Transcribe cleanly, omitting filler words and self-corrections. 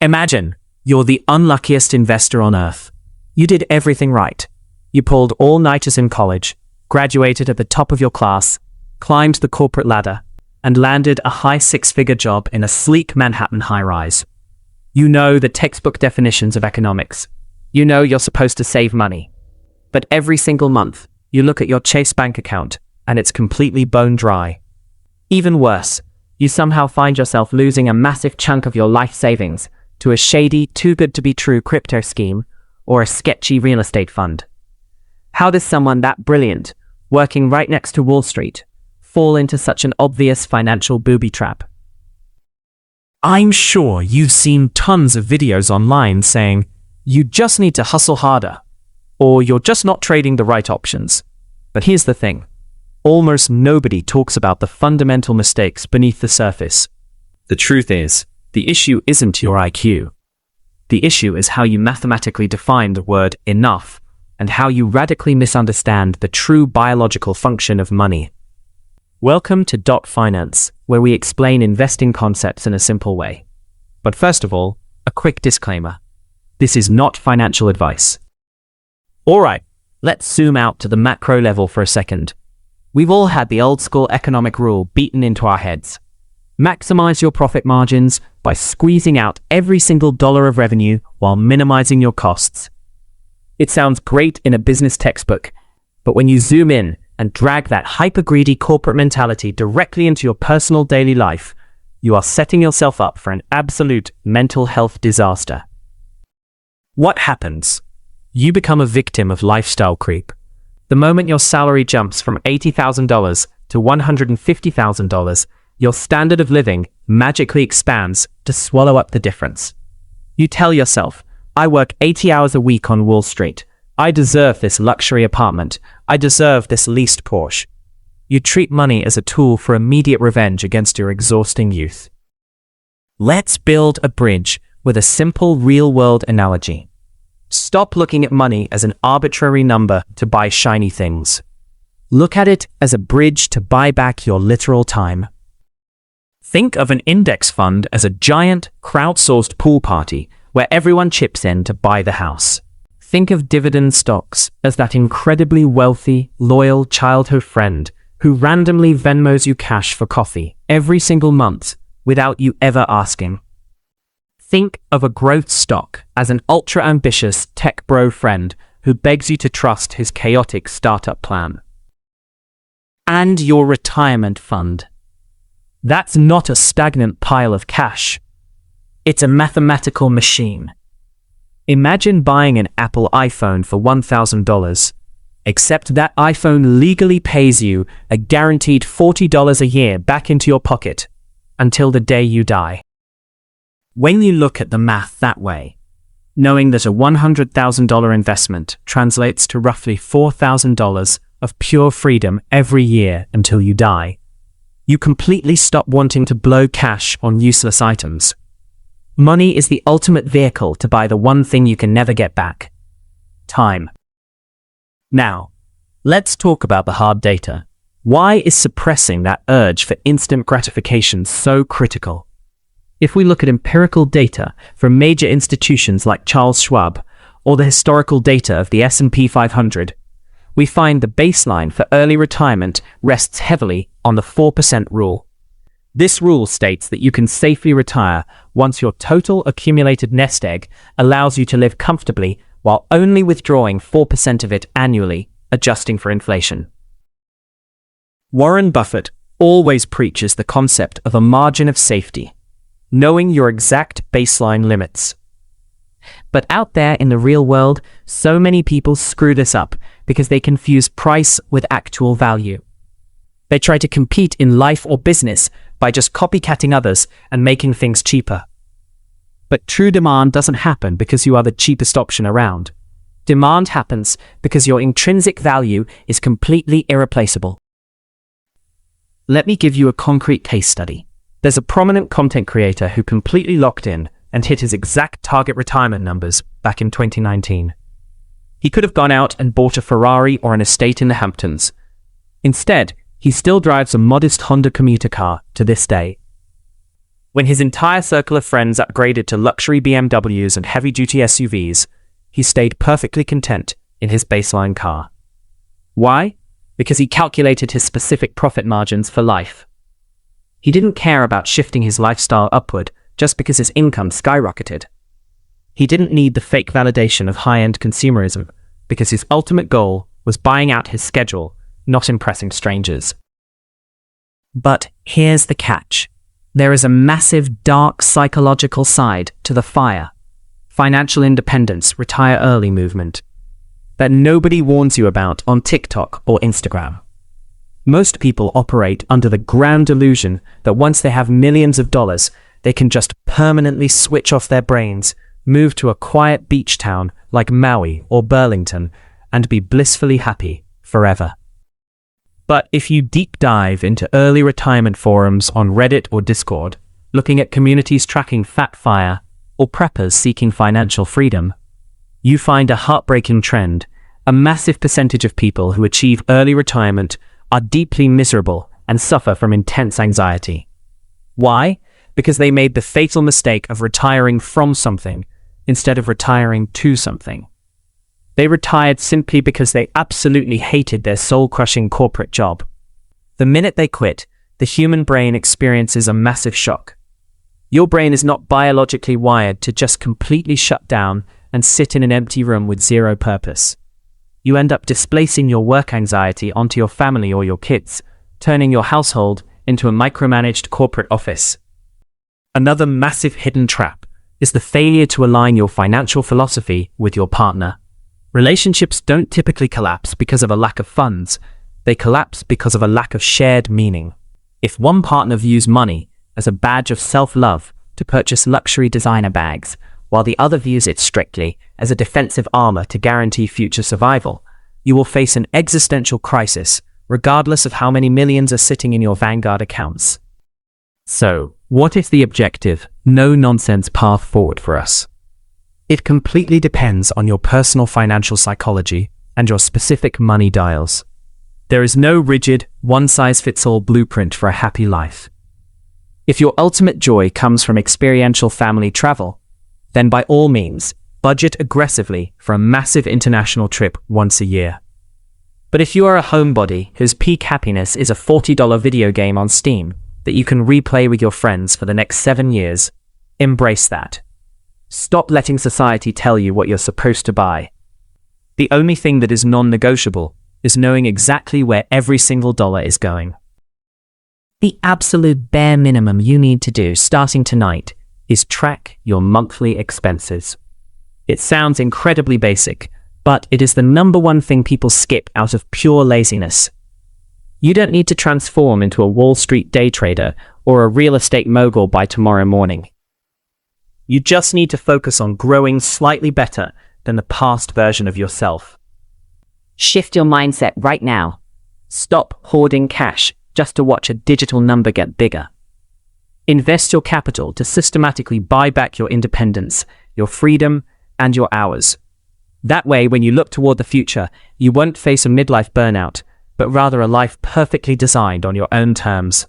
Imagine you're the unluckiest investor on earth. You did everything right. You pulled all-nighters in college, graduated at the top of your class, climbed the corporate ladder, and landed a high six-figure job in a sleek Manhattan high-rise. You know the textbook definitions of economics. You know you're supposed to save money. But every single month, you look at your Chase bank account, and it's completely bone dry. Even worse, you somehow find yourself losing a massive chunk of your life savings to a shady, too-good-to-be-true crypto scheme or a sketchy real estate fund. How does someone that brilliant, working right next to Wall Street, fall into such an obvious financial booby trap? I'm sure you've seen tons of videos online saying, you just need to hustle harder, or you're just not trading the right options. But here's the thing. Almost nobody talks about the fundamental mistakes beneath the surface. The truth is, the issue isn't your IQ. The issue is how you mathematically define the word enough and how you radically misunderstand the true biological function of money. Welcome to Dot Finance, where we explain investing concepts in a simple way. But first of all, a quick disclaimer. This is not financial advice. Alright, let's zoom out to the macro level for a second. We've all had the old school economic rule beaten into our heads. Maximize your profit margins by squeezing out every single dollar of revenue while minimizing your costs. It sounds great in a business textbook, but when you zoom in and drag that hyper-greedy corporate mentality directly into your personal daily life, you are setting yourself up for an absolute mental health disaster. What happens? You become a victim of lifestyle creep. The moment your salary jumps from $80,000 to $150,000, your standard of living magically expands to swallow up the difference. You tell yourself, I work 80 hours a week on Wall Street. I deserve this luxury apartment. I deserve this leased Porsche. You treat money as a tool for immediate revenge against your exhausting youth. Let's build a bridge with a simple real-world analogy. Stop looking at money as an arbitrary number to buy shiny things. Look at it as a bridge to buy back your literal time. Think of an index fund as a giant, crowdsourced pool party where everyone chips in to buy the house. Think of dividend stocks as that incredibly wealthy, loyal childhood friend who randomly Venmos you cash for coffee every single month without you ever asking. Think of a growth stock as an ultra-ambitious tech bro friend who begs you to trust his chaotic startup plan. And your retirement fund. That's not a stagnant pile of cash. It's a mathematical machine. Imagine buying an Apple iPhone for $1,000, except that iPhone legally pays you a guaranteed $40 a year back into your pocket until the day you die. When you look at the math that way, knowing that a $100,000 investment translates to roughly $4,000 of pure freedom every year until you die, you completely stop wanting to blow cash on useless items. Money is the ultimate vehicle to buy the one thing you can never get back: time. Now, let's talk about the hard data. Why is suppressing that urge for instant gratification so critical? If we look at empirical data from major institutions like Charles Schwab or the historical data of the S&P 500, we find the baseline for early retirement rests heavily on the 4% rule. This rule states that you can safely retire once your total accumulated nest egg allows you to live comfortably while only withdrawing 4% of it annually, adjusting for inflation. Warren Buffett always preaches the concept of a margin of safety, knowing your exact baseline limits. But out there in the real world, so many people screw this up because they confuse price with actual value. They try to compete in life or business by just copycatting others and making things cheaper. But true demand doesn't happen because you are the cheapest option around. Demand happens because your intrinsic value is completely irreplaceable. Let me give you a concrete case study. There's a prominent content creator who completely locked in and hit his exact target retirement numbers back in 2019. He could have gone out and bought a Ferrari or an estate in the Hamptons. Instead, he still drives a modest Honda commuter car to this day. When his entire circle of friends upgraded to luxury BMWs and heavy-duty SUVs, he stayed perfectly content in his baseline car. Why? Because he calculated his specific profit margins for life. He didn't care about shifting his lifestyle upward just because his income skyrocketed. He didn't need the fake validation of high-end consumerism because his ultimate goal was buying out his schedule, not impressing strangers. But here's the catch. There is a massive dark psychological side to the FIRE, financial independence, retire early movement, that nobody warns you about on TikTok or Instagram. Most people operate under the grand delusion that once they have millions of dollars, they can just permanently switch off their brains, move to a quiet beach town like Maui or Burlington, and be blissfully happy forever. But if you deep dive into early retirement forums on Reddit or Discord, looking at communities tracking fat FIRE or preppers seeking financial freedom, you find a heartbreaking trend. A massive percentage of people who achieve early retirement are deeply miserable and suffer from intense anxiety. Why? Because they made the fatal mistake of retiring from something instead of retiring to something. They retired simply because they absolutely hated their soul-crushing corporate job. The minute they quit, the human brain experiences a massive shock. Your brain is not biologically wired to just completely shut down and sit in an empty room with zero purpose. You end up displacing your work anxiety onto your family or your kids, turning your household into a micromanaged corporate office. Another massive hidden trap is the failure to align your financial philosophy with your partner. Relationships don't typically collapse because of a lack of funds. They collapse because of a lack of shared meaning. If one partner views money as a badge of self-love to purchase luxury designer bags, while the other views it strictly as a defensive armor to guarantee future survival, you will face an existential crisis, regardless of how many millions are sitting in your Vanguard accounts. So, what is the objective, no-nonsense path forward for us? It completely depends on your personal financial psychology and your specific money dials. There is no rigid, one-size-fits-all blueprint for a happy life. If your ultimate joy comes from experiential family travel, then by all means, budget aggressively for a massive international trip once a year. But if you are a homebody whose peak happiness is a $40 video game on Steam that you can replay with your friends for the next 7 years, embrace that. Stop letting society tell you what you're supposed to buy. The only thing that is non-negotiable is knowing exactly where every single dollar is going. The absolute bare minimum you need to do starting tonight is track your monthly expenses. It sounds incredibly basic, but it is the number one thing people skip out of pure laziness. You don't need to transform into a Wall Street day trader or a real estate mogul by tomorrow morning. You just need to focus on growing slightly better than the past version of yourself. Shift your mindset right now. Stop hoarding cash just to watch a digital number get bigger. Invest your capital to systematically buy back your independence, your freedom, and your hours. That way, when you look toward the future, you won't face a midlife burnout, but rather a life perfectly designed on your own terms.